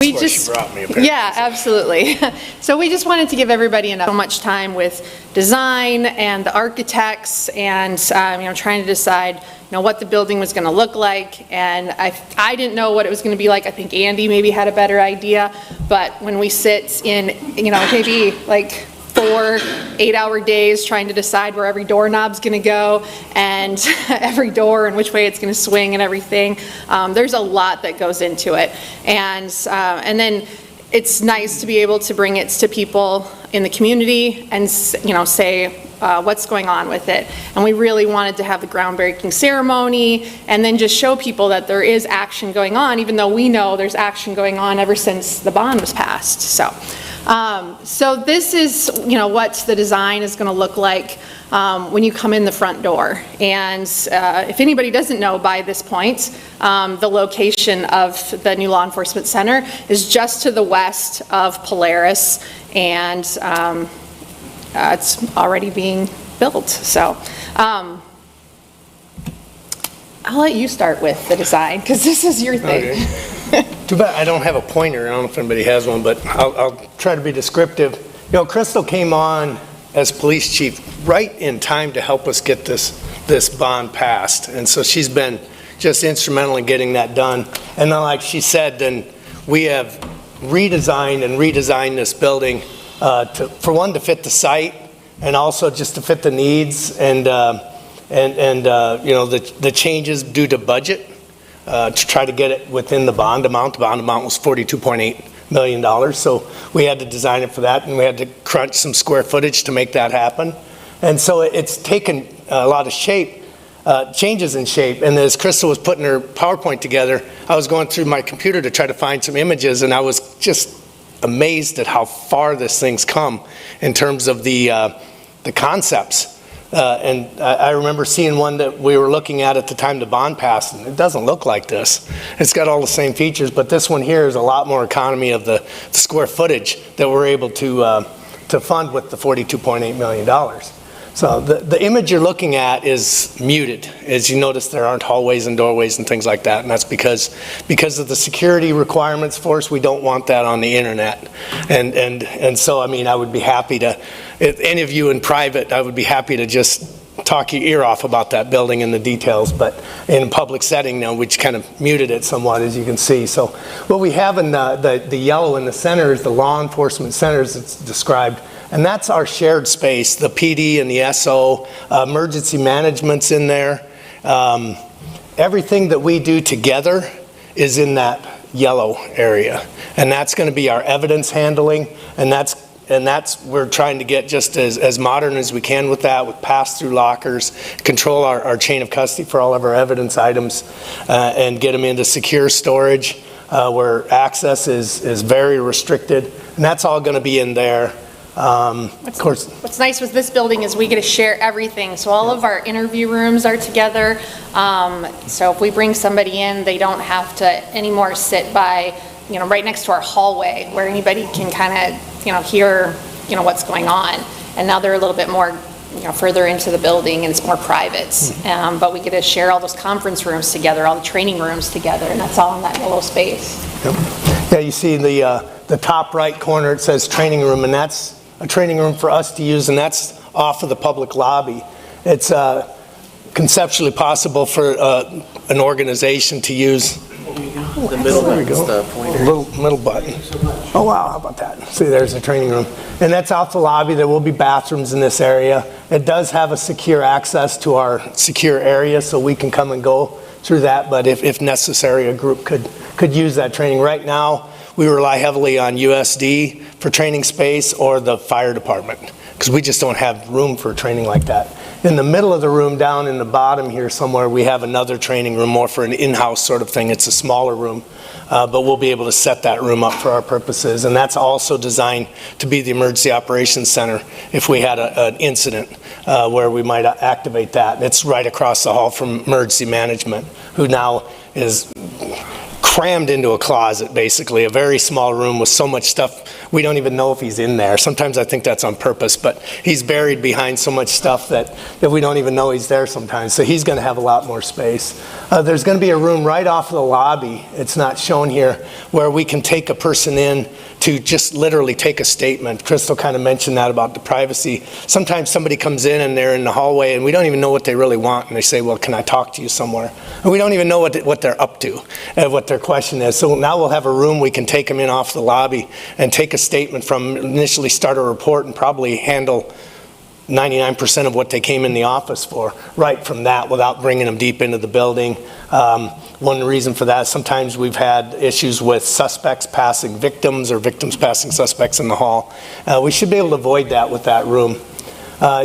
we why just she brought me, apparently. Yeah, absolutely. So we just wanted to give everybody enough so much time with design and the architects and trying to decide what the building was going to look like. And I didn't know what it was going to be like. I think Andy maybe had a better idea. But when we sit in maybe like 4 8-hour days trying to decide where every doorknob's going to go and every door and which way it's going to swing and everything, there's a lot that goes into it. And then it's nice to be able to bring it to people in the community and say what's going on with it. And we really wanted to have the groundbreaking ceremony and then just show people that there is action going on, even though we know there's action going on ever since the bond was passed. So this is what the design is going to look like when you come in the front door. And if anybody doesn't know by this point, the location of the new law enforcement center is just to the west of Polaris, and it's already being built. So I'll let you start with the design, because this is your thing. Okay. Too bad I don't have a pointer. I don't know if anybody has one, but I'll try to be descriptive. Crystal came on as police chief right in time to help us get this bond passed, and so she's been just instrumental in getting that done. And then, like she said, then we have redesigned this building to fit the site, and also just to fit the needs and the changes due to budget to try to get it within the bond amount. The bond amount was $42.8 million, so we had to design it for that, and we had to crunch some square footage to make that happen. And so it's taken a lot of changes in shape. And as Crystal was putting her PowerPoint together, I was going through my computer to try to find some images, and I was just amazed at how far this thing's come in terms of the concepts. And I remember seeing one that we were looking at the time the bond passed, and it doesn't look like this. It's got all the same features, but this one here is a lot more economy of the square footage that we're able to fund with the $42.8 million. So the image you're looking at is muted. As you notice, there aren't hallways and doorways and things like that, and that's because of the security requirements for us. We don't want that on the internet. And so, I would be happy to, if any of you in private, I would be happy to just talk your ear off about that building and the details, but in a public setting now, which kind of muted it somewhat, as you can see. So what we have in the yellow in the center is the law enforcement center, as it's described. And that's our shared space, the PD and the SO, emergency management's in there. Everything that we do together is in that yellow area. And that's going to be our evidence handling, and that's we're trying to get just as modern as we can with that, with pass-through lockers, control our chain of custody for all of our evidence items, and get them into secure storage where access is very restricted. And that's all going to be in there. Of course. What's nice with this building is we get to share everything. So all of our interview rooms are together. So if we bring somebody in, they don't have to anymore sit by, right next to our hallway where anybody can kind of, hear, what's going on. And now they're a little bit more, further into the building, and it's more private. But we get to share all those conference rooms together, all the training rooms together, and that's all in that yellow space. Yep. Yeah, you see the top right corner, it says training room, and that's a training room for us to use, and that's off of the public lobby. It's conceptually possible for an organization to use. The middle button's the pointer. Middle button. Oh wow, how about that? See, there's a training room. And that's off the lobby. There will be bathrooms in this area. It does have a secure access to our secure area, so we can come and go through that, but if necessary, a group could use that training. Right now, we rely heavily on USD for training space or the fire department, because we just don't have room for training like that. In the middle of the room, down in the bottom here somewhere, we have another training room, more for an in-house sort of thing. It's a smaller room, but we'll be able to set that room up for our purposes. And that's also designed to be the emergency operations center if we had an incident where we might activate that. It's right across the hall from emergency management, who now is crammed into a closet, basically, a very small room with so much stuff, we don't even know if he's in there. Sometimes I think that's on purpose, but he's buried behind so much stuff that we don't even know he's there sometimes. So he's going to have a lot more space. There's going to be a room right off the lobby, it's not shown here, where we can take a person in to just literally take a statement. Crystal kind of mentioned that about the privacy. Sometimes somebody comes in and they're in the hallway and we don't even know what they really want, and they say, well, can I talk to you somewhere? And we don't even know what they're up to and what their question is. So now we'll have a room we can take them in off the lobby and take a statement from, initially start a report and probably handle 99% of what they came in the office for, right from that, without bringing them deep into the building. One reason for that is sometimes we've had issues with suspects passing victims or victims passing suspects in the hall. We should be able to avoid that with that room.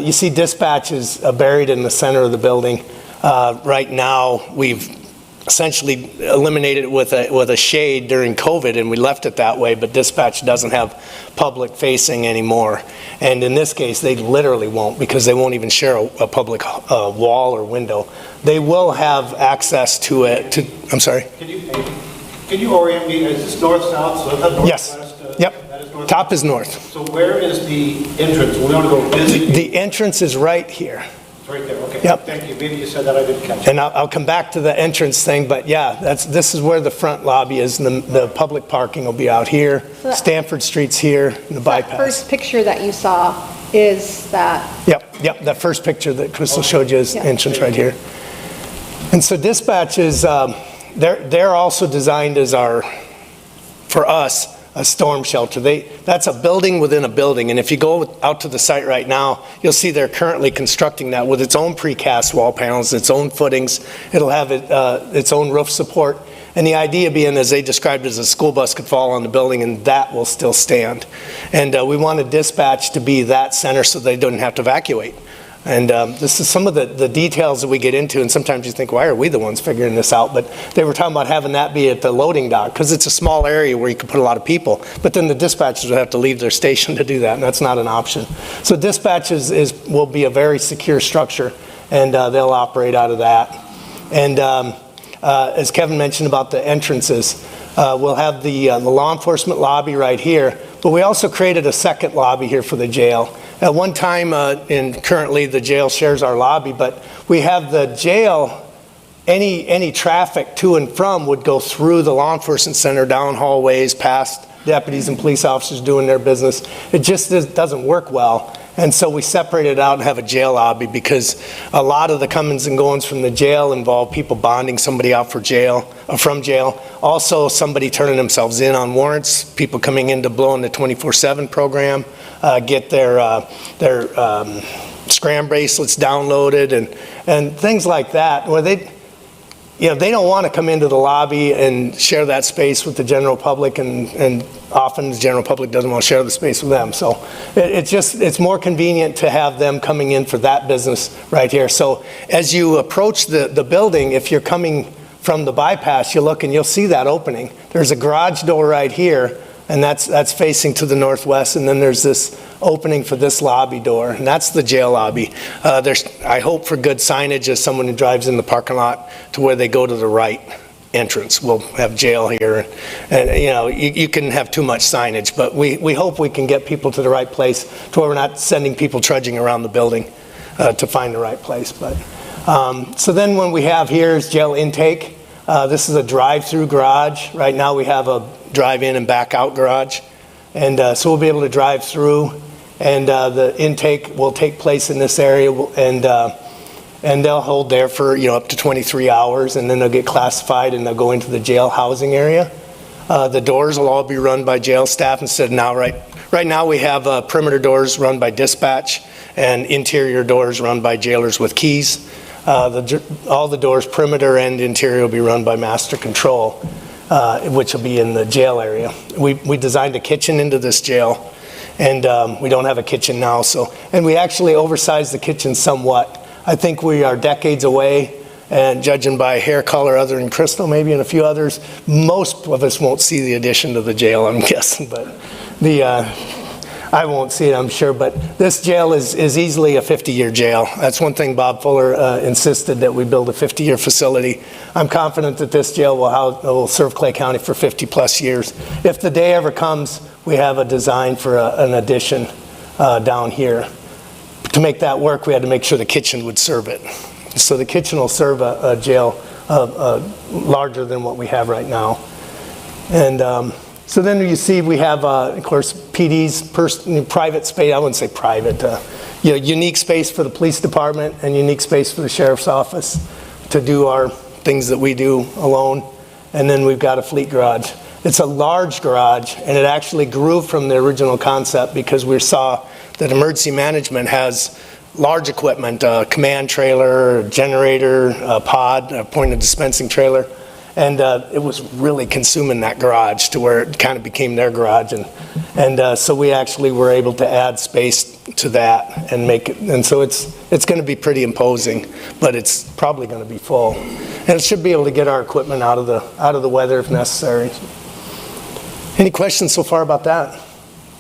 You see dispatch is buried in the center of the building. Right now, we've essentially eliminated it with a shade during COVID, and we left it that way, but dispatch doesn't have public facing anymore. And in this case, they literally won't, because they won't even share a public wall or window. They will have access to it. I'm sorry? Can you orient me? Is this north-south? So north, Yes. west, Yep. that is north, Top is north. So where is the entrance? We want to go visit. The entrance is right here. It's right there, okay. Yep. Thank you. Maybe you said that, I didn't catch it. And I'll come back to the entrance thing, but yeah, this is where the front lobby is, and the public parking will be out here. So that- Stanford Street's here, and the That bypass. first picture that you saw is that, Yep, that first picture that Crystal showed you is Yeah. entrance right here. And so dispatch is, they're also designed as for us, a storm shelter. That's a building within a building, and if you go out to the site right now, you'll see they're currently constructing that with its own precast wall panels, its own footings. It'll have its own roof support, and the idea being, as they described, is a school bus could fall on the building and that will still stand. And we wanted dispatch to be that center so they don't have to evacuate. And this is some of the details that we get into, and sometimes you think, why are we the ones figuring this out? But they were talking about having that be at the loading dock, because it's a small area where you can put a lot of people, but then the dispatchers will have to leave their station to do that, and that's not an option. So dispatch will be a very secure structure, and they'll operate out of that. And as Kevin mentioned about the entrances, we'll have the law enforcement lobby right here, but we also created a second lobby here for the jail. At one time, and currently the jail shares our lobby, but we have the jail, any traffic to and from would go through the law enforcement center, down hallways, past deputies and police officers doing their business. It just doesn't work well. And so we separate it out and have a jail lobby, because a lot of the comings and goings from the jail involve people bonding somebody out from jail. Also, somebody turning themselves in on warrants, people coming in to blow in the 24/7 program, get their scram bracelets downloaded and things like that, where they don't want to come into the lobby and share that space with the general public, and often the general public doesn't want to share the space with them. So it's more convenient to have them coming in for that business right here. So as you approach the building, if you're coming from the bypass, you look and you'll see that opening. There's a garage door right here, and that's facing to the northwest, and then there's this opening for this lobby door, and that's the jail lobby. There's, I hope, for good signage as someone who drives in the parking lot to where they go to the right entrance. We'll have jail here, and you can have too much signage, but we hope we can get people to the right place to where we're not sending people trudging around the building to find the right place. But so then when we have here is jail intake. This is a drive-through garage. Right now we have a drive-in and back-out garage, and so we'll be able to drive through, and the intake will take place in this area, and they'll hold there for up to 23 hours, and then they'll get classified and they'll go into the jail housing area. The doors will all be run by jail staff instead of now. Right now we have perimeter doors run by dispatch and interior doors run by jailers with keys. All the doors, perimeter and interior, will be run by master control, which will be in the jail area. We designed a kitchen into this jail, and we don't have a kitchen now. And we actually oversized the kitchen somewhat. I think we are decades away, and judging by hair color, other than Crystal maybe and a few others, most of us won't see the addition to the jail, I'm guessing. But I won't see it, I'm sure, but this jail is easily a 50-year jail. That's one thing Bob Fuller insisted, that we build a 50-year facility. I'm confident that this jail will serve Clay County for 50-plus years. If the day ever comes, we have a design for an addition down here. To make that work, we had to make sure the kitchen would serve it. So the kitchen will serve a jail larger than what we have right now. And so then you see we have, of course, PD's private space. I wouldn't say private, unique space for the police department and unique space for the sheriff's office to do our things that we do alone. And then we've got a fleet garage. It's a large garage, and it actually grew from the original concept because we saw that emergency management has large equipment, a command trailer, a generator, a pod, a point of dispensing trailer. And it was really consuming that garage to where it kind of became their garage. And so we actually were able to add space to that and make it. And so it's going to be pretty imposing, but it's probably going to be full. And it should be able to get our equipment out of the weather if necessary. Any questions so far about that?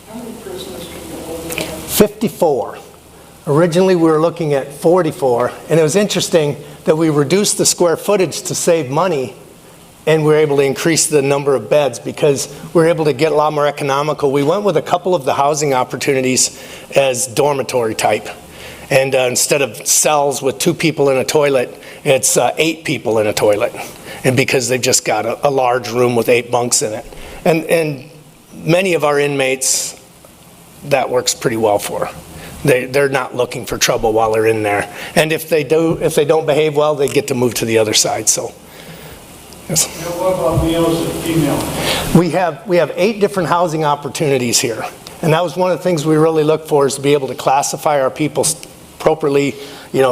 How many prisoners can you hold there? 54. Originally, we were looking at 44. And it was interesting that we reduced the square footage to save money, and we were able to increase the number of beds because we were able to get a lot more economical. We went with a couple of the housing opportunities as dormitory type. And instead of cells with 2 people in a toilet, it's 8 people in a toilet. And because they've just got a large room with 8 bunks in it. And many of our inmates, that works pretty well for. They're not looking for trouble while they're in there. And if they don't behave well, they get to move to the other side. So. Yes. And what about males and females? We have 8 different housing opportunities here. And that was one of the things we really look for, is to be able to classify our people appropriately,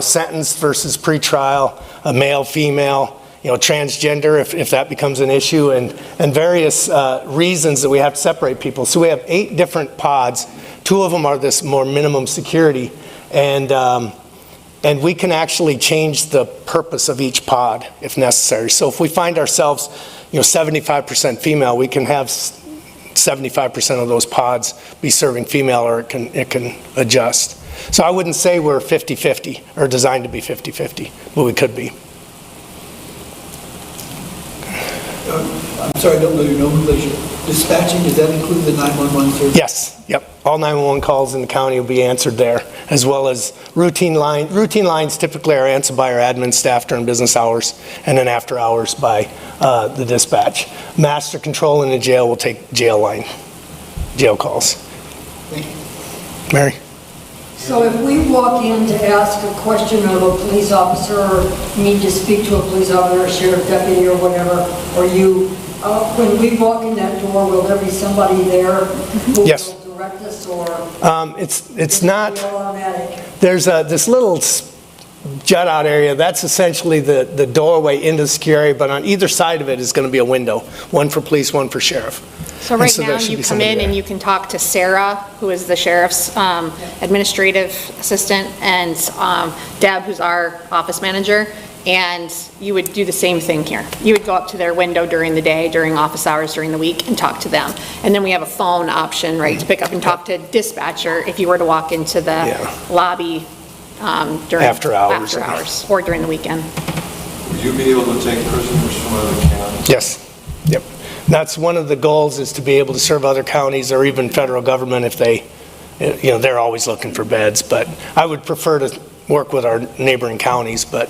sentenced versus pretrial, a male, female, transgender if that becomes an issue, and various reasons that we have to separate people. So we have 8 different pods. 2 of them are this more minimum security, and we can actually change the purpose of each pod if necessary. So if we find ourselves, 75% female, we can have 75% of those pods be serving female, or it can adjust. So I wouldn't say we're 50-50 or designed to be 50-50, but we could be. I'm sorry, I don't know your nomenclature. Dispatching, does that include the 911 service? Yes, yep. All 911 calls in the county will be answered there, as well as routine lines. Routine lines typically are answered by our admin staff during business hours, and then after hours by the dispatch. Master control in the jail will take jail calls. Thank you. Mary? So if we walk in to ask a question of a police officer, or need to speak to a police officer, sheriff deputy or whatever, or you, when we walk in that door, will there be somebody there who Yes. will direct us, or? It's not. Automatic? There's this little jut out area. That's essentially the doorway into the secure area, but on either side of it is going to be a window, one for police, one for sheriff. So right there now, should you be come somebody in and there. you can talk to Sarah, who is the sheriff's administrative assistant, and Deb, who's our office manager, and you would do the same thing here. You would go up to their window during the day, during office hours, during the week, and talk to them. And then we have a phone option, right, to pick up and talk to dispatcher if you were to walk into the Yeah. lobby during After hours. or during the weekend. Would you be able to take prisoners from other counties? Yes, yep. That's one of the goals, is to be able to serve other counties or even federal government if they're always looking for beds. But I would prefer to work with our neighboring counties, but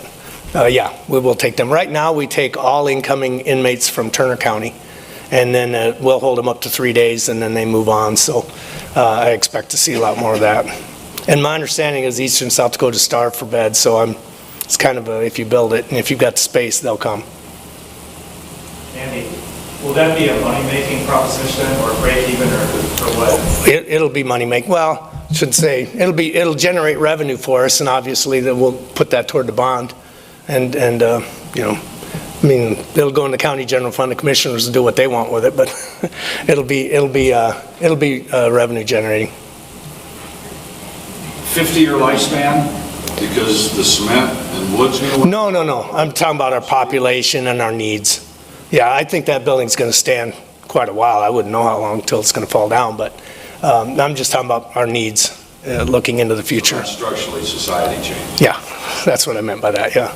yeah, we will take them. Right now, we take all incoming inmates from Turner County, and then we'll hold them up to 3 days, and then they move on. So I expect to see a lot more of that. And my understanding is Eastern South Dakota starved for beds, so it's kind of if you build it, and if you've got the space, they'll come. Andy, will that be a money-making proposition or break even or what? It'll be money-making. Well, I shouldn't say. It'll generate revenue for us, and obviously that we'll put that toward the bond. And it'll go in the county general fund. The commissioners will do what they want with it, but it'll be revenue generating. 50-year lifespan because the cement and wood's going to... No. I'm talking about our population and our needs. Yeah, I think that building's going to stand quite a while. I wouldn't know how long until it's going to fall down, but I'm just talking about our needs, looking into the future. Not structurally, society change. Yeah, that's what I meant by that, yeah.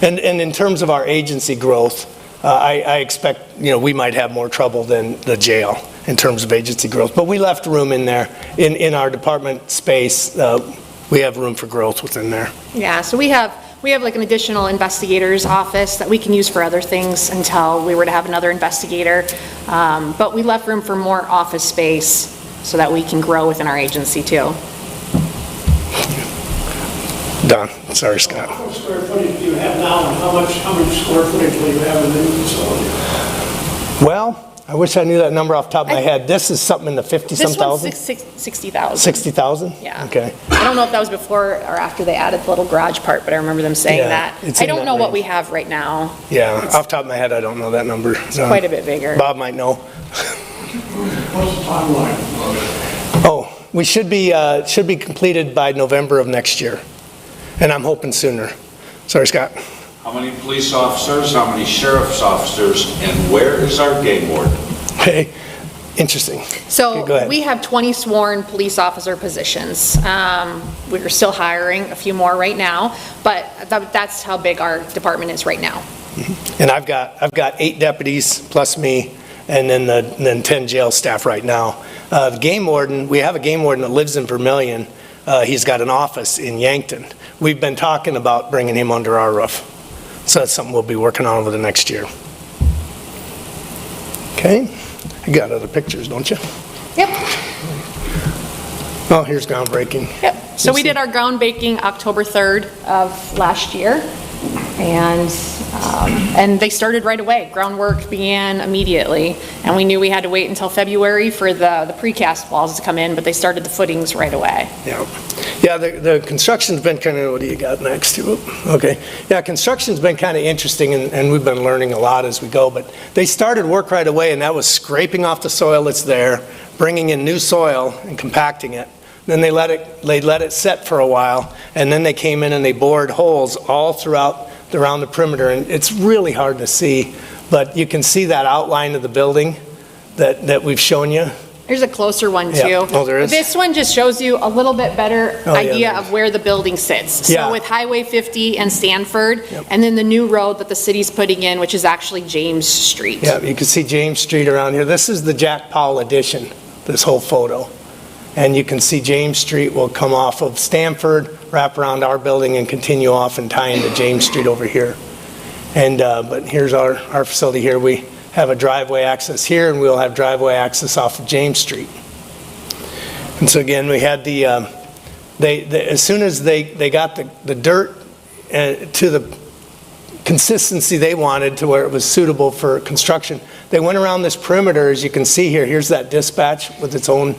And in terms of our agency growth, I expect, we might have more trouble than the jail in terms of agency growth. But we left room in there. In our department space, we have room for growth within there. Yeah, so we have like an additional investigator's office that we can use for other things until we were to have another investigator. But we left room for more office space so that we can grow within our agency too. Done. Sorry, Scott. How much square footage do you have now, and how much square footage will you have in the new facility? Well, I wish I knew that number off the top of my head. This is something in the 50-some This one's thousand? 60,000. 60,000? Yeah. Okay. I don't know if that was before or after they added the little garage part, but I remember them saying Yeah, that. it's I in don't that know what range. we have right now. Yeah, off the top of my head, I don't know that number. It's quite a bit bigger. Bob might know. What's the timeline? Oh, we should be completed by November of next year, and I'm hoping sooner. Sorry, Scott. How many police officers, how many sheriff's officers, and where is our game warden? Okay, interesting. So Okay, go ahead. we have 20 sworn police officer positions. We're still hiring a few more right now, but that's how big our department is right now. And I've got 8 deputies plus me, and then 10 jail staff right now. The game warden, we have a game warden that lives in Vermillion. He's got an office in Yankton. We've been talking about bringing him under our roof. So that's something we'll be working on over the next year. Okay, you got other pictures, don't you? Yep, Oh, here's groundbreaking. yep. So we did our groundbreaking October 3rd of last year, and they started right away. Groundwork began immediately, and we knew we had to wait until February for the precast walls to come in, but they started the footings right away. Yeah, the construction's been kind of, what do you got next to it? Okay. Yeah, construction's been kind of interesting, and we've been learning a lot as we go, but they started work right away, and that was scraping off the soil that's there, bringing in new soil and compacting it. Then they let it set for a while, and then they came in and they bored holes all around the perimeter, and it's really hard to see, but you can see that outline of the building that we've shown you. There's a closer one Yeah. too. Oh, there is? This one just shows you a little bit better Oh, yeah, idea there of where the building sits. Yeah. So with Highway 50 and Stanford, Yep. and then the new road that the city's putting in, which is actually James Street. Yeah, you can see James Street around here. This is the Jack Powell addition, this whole photo. And you can see James Street will come off of Stanford, wrap around our building, and continue off and tie into James Street over here. And, but here's our facility here. We have a driveway access here, and we'll have driveway access off of James Street. And so again, we had as soon as they got the dirt to the consistency they wanted to where it was suitable for construction, they went around this perimeter, as you can see here. Here's that dispatch with its own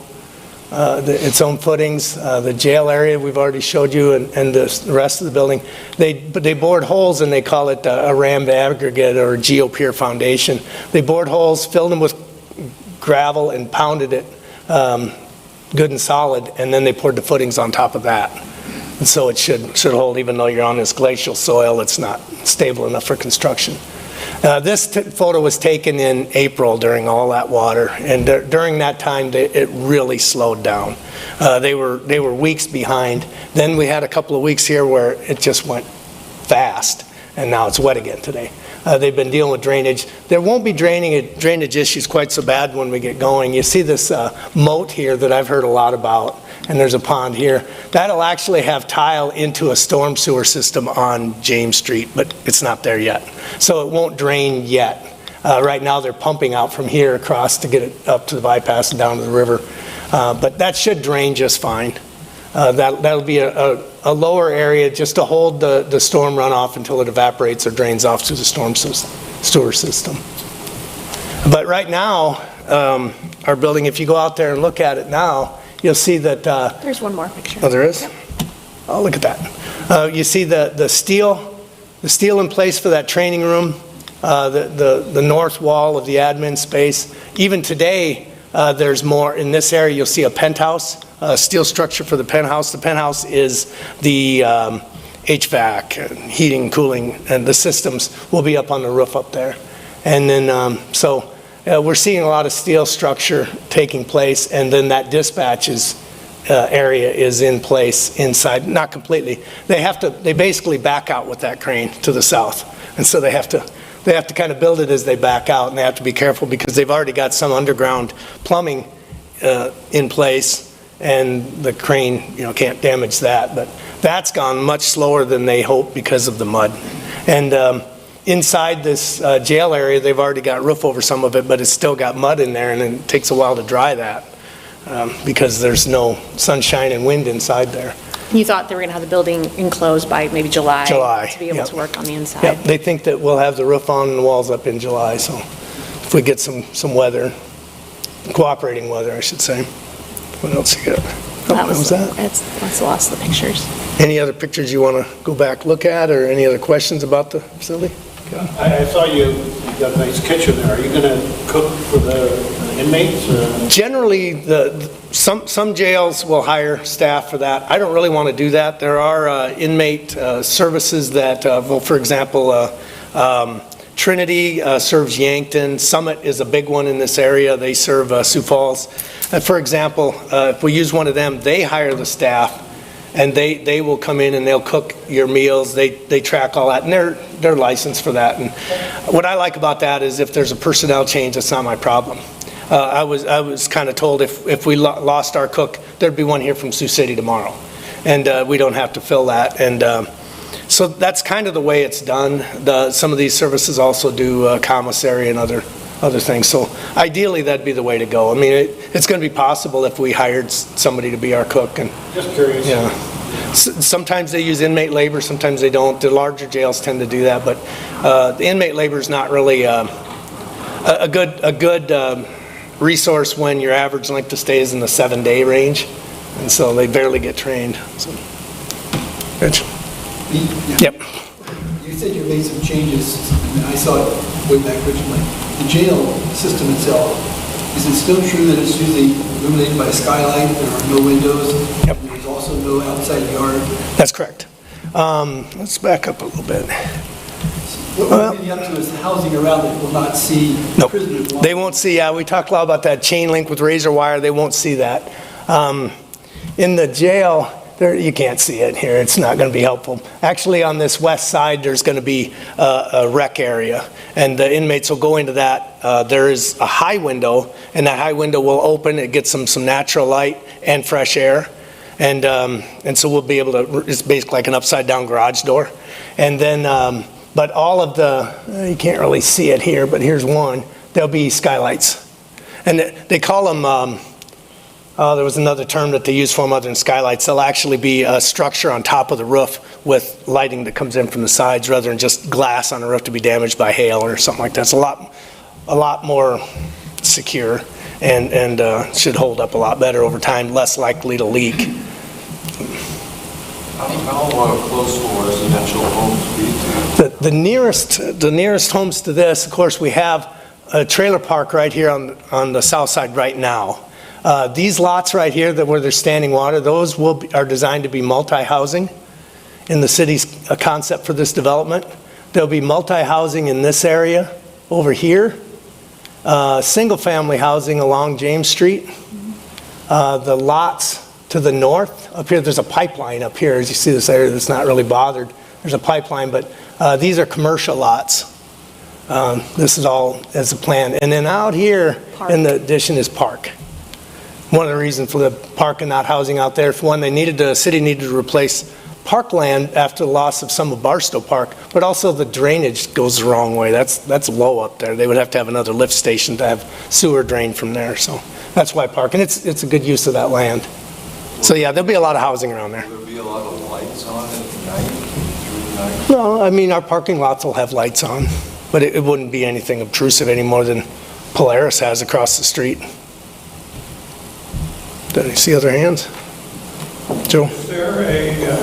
footings, the jail area we've already showed you, and the rest of the building. But they bored holes, and they call it a rammed aggregate or geopier foundation. They bored holes, filled them with gravel, and pounded it good and solid, and then they poured the footings on top of that. And so it should hold, even though you're on this glacial soil, it's not stable enough for construction. This photo was taken in April during all that water, and during that time, it really slowed down. They were weeks behind. Then we had a couple of weeks here where it just went fast, and now it's wet again today. They've been dealing with drainage. There won't be drainage issues quite so bad when we get going. You see this moat here that I've heard a lot about, and there's a pond here. That'll actually have tile into a storm sewer system on James Street, but it's not there yet. So it won't drain yet. Right now they're pumping out from here across to get it up to the bypass and down to the river. But that should drain just fine. That'll be a lower area just to hold the storm runoff until it evaporates or drains off to the storm sewer system. But right now, our building, if you go out there and look at it now, you'll see that... There's one more picture. Oh, there is? Yep. Oh, look at that. You see the steel in place for that training room, the north wall of the admin space. Even today, there's more. In this area, you'll see a penthouse, steel structure for the penthouse. The penthouse is the HVAC, heating, cooling, and the systems will be up on the roof up there. And then, so we're seeing a lot of steel structure taking place, and then that area is in place inside, not completely. They basically back out with that crane to the south, and so they have to kind of build it as they back out, and they have to be careful because they've already got some underground plumbing in place, and the crane, can't damage that. But that's gone much slower than they hoped because of the mud. And inside this jail area, they've already got roof over some of it, but it's still got mud in there, and it takes a while to dry that because there's no sunshine and wind inside there. You thought they were going to have the building enclosed by maybe July to be able yep. to work on the inside? Yep, they think that we'll have the roof on and the walls up in July, so if we get some weather, cooperating weather, I should say. What else you got? That was that? That's the last of the pictures. Any other pictures you want to go back look at, or any other questions about the facility? I saw you got a nice kitchen there. Are you going to cook for the inmates? Generally, some jails will hire staff for that. I don't really want to do that. There are inmate services that, for example, Trinity serves Yankton. Summit is a big one in this area. They serve Sioux Falls. For example, if we use one of them, they hire the staff, and they will come in and they'll cook your meals. They track all that, and they're licensed for that. And what I like about that is if there's a personnel change, that's not my problem. I was kind of told if we lost our cook, there'd be one here from Sioux City tomorrow, and we don't have to fill that. And so that's kind of the way it's done. Some of these services also do commissary and other things. So ideally, that'd be the way to go. I mean, it's going to be possible if we hired somebody to be our cook. And just curious. Yeah. Sometimes they use inmate labor, sometimes they don't. The larger jails tend to do that, but the inmate labor is not really a good resource when your average length of stay is in the 7-day range, and so they barely get trained. So. Rich? Yep. You said you made some changes, and I saw it way back originally. The jail system itself, is it still true that it's usually illuminated by a skylight, there are no windows? Yep. And there's also no outside yard? That's correct. Let's back up a little bit. What we're getting up to is the housing around it will not see Nope. prisoners. They won't see, we talked a lot about that chain link with razor wire. They won't see that. In the jail, you can't see it here. It's not going to be helpful. Actually, on this west side, there's going to be a rec area, and the inmates will go into that. There is a high window, and that high window will open. It gets some natural light and fresh air, and so we'll be able to. It's basically like an upside-down garage door, and then. But all of you can't really see it here, but here's one. There'll be skylights, and they call them. There was another term that they use for them other than skylights. They'll actually be a structure on top of the roof with lighting that comes in from the sides rather than just glass on the roof to be damaged by hail or something like that. It's a lot more secure and should hold up a lot better over time, less likely to leak. How close will residential homes be to? The nearest homes to this, of course, we have a trailer park right here on the south side right now. These lots right here where there's standing water, those are designed to be multi-housing in the city's concept for this development. There'll be multi-housing in this area over here, single-family housing along James Street. The lots to the north, up here, there's a pipeline up here. As you see this area that's not really bothered, there's a pipeline, but these are commercial lots. This is all as a plan. And then out here in the addition is park. One of the reasons for the park and not housing out there, for one, the city needed to replace parkland after the loss of some of Barstow Park, but also the drainage goes the wrong way. That's low up there. They would have to have another lift station to have sewer drain from there, so that's why park. And it's a good use of that land. So yeah, there'll be a lot of housing around there. Will there be a lot of lights on at night, through the night? No, I mean, our parking lots will have lights on, but it wouldn't be anything obtrusive any more than Polaris has across the street. Did I see other hands? Joe? Is there a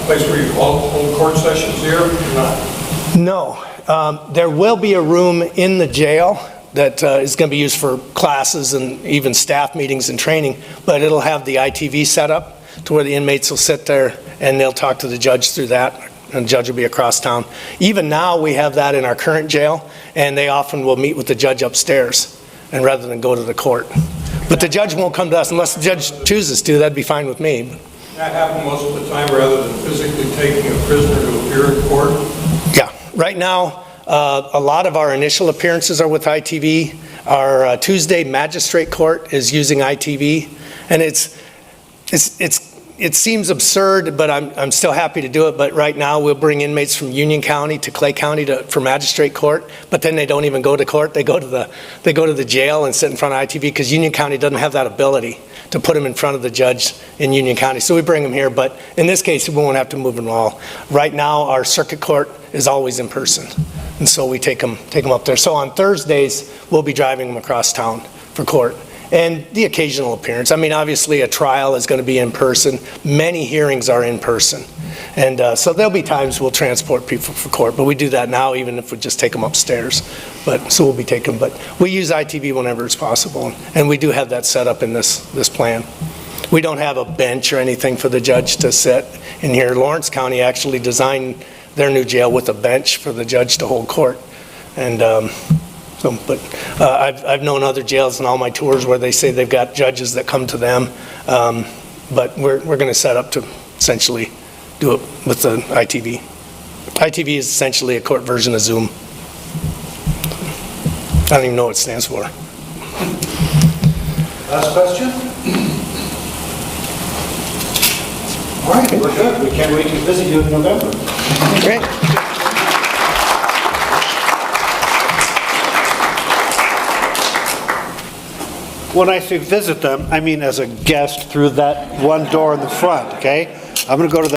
place where you hold court sessions here or not? No. There will be a room in the jail that is going to be used for classes and even staff meetings and training, but it'll have the ITV set up to where the inmates will sit there and they'll talk to the judge through that and the judge will be across town. Even now, we have that in our current jail, and they often will meet with the judge upstairs, and rather than go to the court. But the judge won't come to us unless the judge chooses to, that'd be fine with me. That happen most of the time rather than physically taking a prisoner to appear in court? Yeah, right now, a lot of our initial appearances are with ITV. Our Tuesday magistrate court is using ITV, and it seems absurd, but I'm still happy to do it. But right now, we'll bring inmates from Union County to Clay County for magistrate court, but then they don't even go to court. They go to the jail and sit in front of ITV because Union County doesn't have that ability to put them in front of the judge in Union County. So we bring them here, but in this case, we won't have to move them all. Right now, our circuit court is always in person, and so we take them up there. So on Thursdays, we'll be driving them across town for court. And the occasional appearance. I mean, obviously, a trial is going to be in person. Many hearings are in person. And so there'll be times we'll transport people for court, but we do that now even if we just take them upstairs. So we'll be taking them. But we use ITV whenever it's possible, and we do have that set up in this plan. We don't have a bench or anything for the judge to sit in here. Lawrence County actually designed their new jail with a bench for the judge to hold court. And I've known other jails in all my tours where they say they've got judges that come to them, but we're going to set up to essentially do it with the ITV. ITV is essentially a court version of Zoom. I don't even know what it stands for. Last question? All right, we're good. We can't wait to visit you in November. Great. When I say visit them, I mean as a guest through that one door in the front, okay? I'm going to go to the